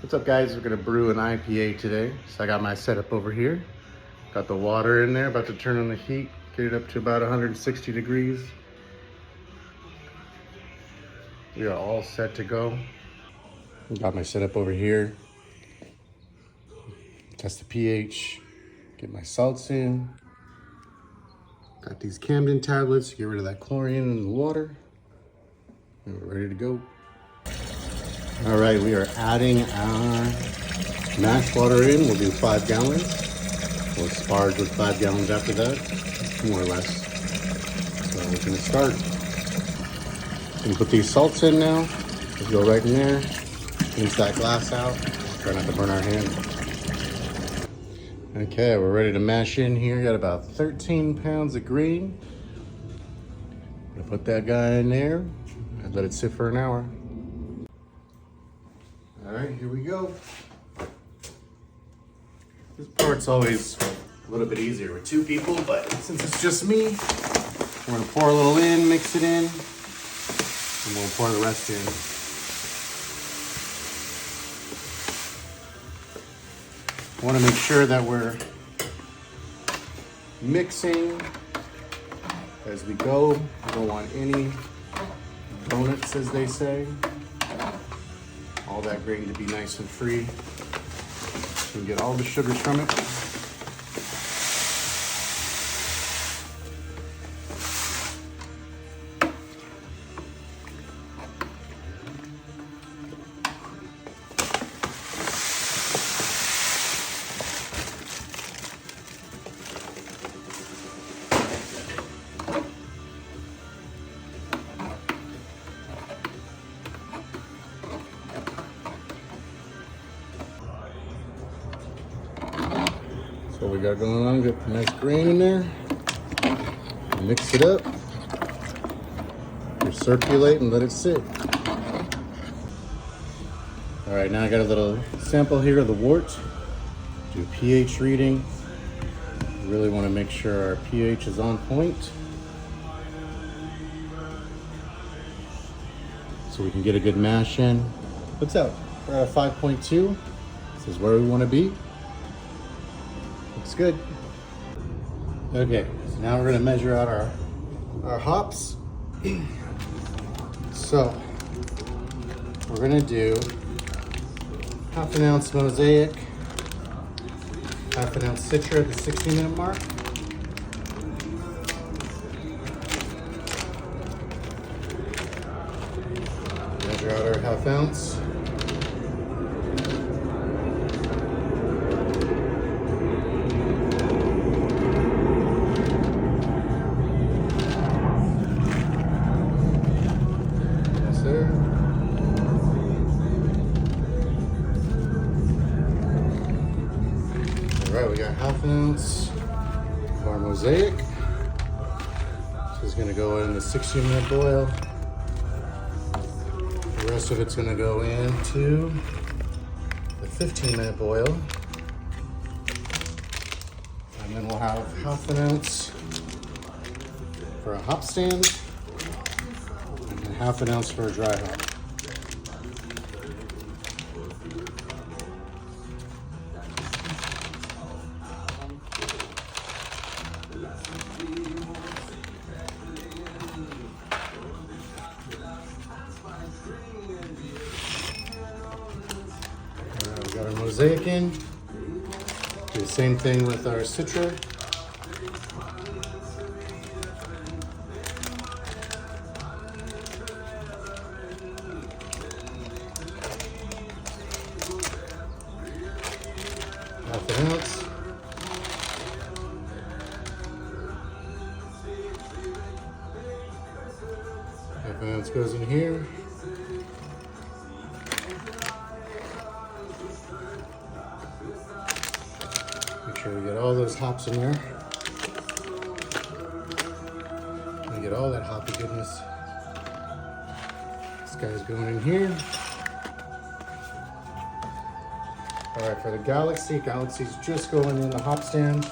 What's up, guys? We're gonna brew an IPA today. So I got my setup over here. Got the water in there, about to turn on the heat, get it up to about 160 degrees. We are all set to go. Got my setup over here. Test the pH, get my salts in. Got these Camden tablets to get rid of that chlorine in the water. And we're ready to go. All right, we are adding our mash water in. We'll do 5 gallons. We'll sparge with 5 gallons after that, more or less. So we're gonna start. And put these salts in now. Let's go right in there. Rinse that glass out. Try not to burn our hand. Okay, we're ready to mash in here. Got about 13 pounds of green. Gonna put that guy in there and let it sit for an hour. All right, here we go. This part's always a little bit easier with 2 people, but since it's just me, we're gonna pour a little in, mix it in, and we'll pour the rest in. I wanna make sure that we're mixing as we go. I don't want any donuts, as they say. All that grain to be nice and free. So we get all the sugars from it. So what we got going on, get the nice grain in there, mix it up, recirculate and let it sit. All right, now I got a little sample here of the wort. Do a pH reading. Really want to make sure our pH is on point, so we can get a good mash in. What's up? We're at a 5.2. This is where we want to be. Looks good. Okay, so now we're gonna measure out our hops. So we're gonna do 1/2 ounce Mosaic, 1/2 ounce Citra at the 60-minute mark. Measure out our 1/2 ounce. All right, we got 1/2 ounce of our Mosaic. This is gonna go in the 60-minute boil. The rest of it's gonna go into the 15-minute boil. And then we'll have 1/2 ounce for a hop stand, and then 1/2 ounce for a dry hop. We got our Mosaic in. Do the same thing with our Citra. Half an ounce. Half an ounce goes in here. Make sure we get all those hops in there. We get all that hoppy goodness. This guy's going in here. All right, for the Galaxy's just going in the hop stand,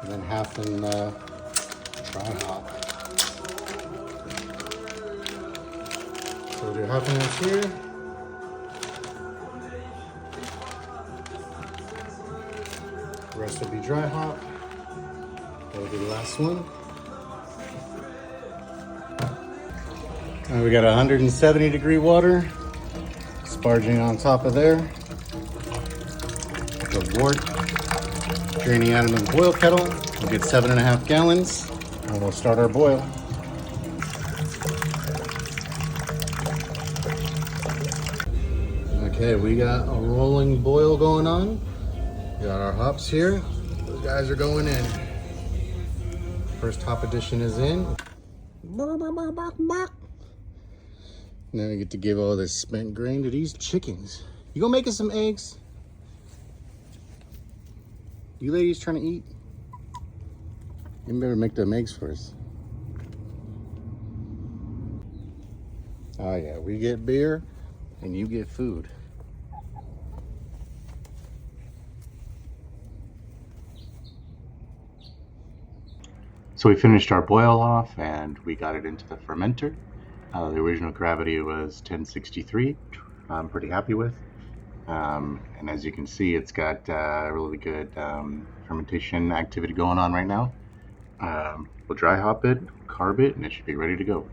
and then half in dry hop. So we'll do 1/2 ounce here. rest will be dry hop. That'll be the last one. We got 170 degree water sparging on top of there. The wort draining out into the boil kettle. We'll get 7.5 gallons and we'll start our boil. Okay, we got a rolling boil going on. We got our hops here. Those guys are going in. First hop addition is in. Now we get to give all this spent grain to these chickens. You gonna make us some eggs? You ladies trying to eat? You better make them eggs for us. Oh yeah, we get beer and you get food. So we finished our boil off and we got it into the fermenter. The original gravity was 1063, I'm pretty happy with. And as you can see, it's got really good fermentation activity going on right now. We'll dry hop it, carb it, and it should be ready to go.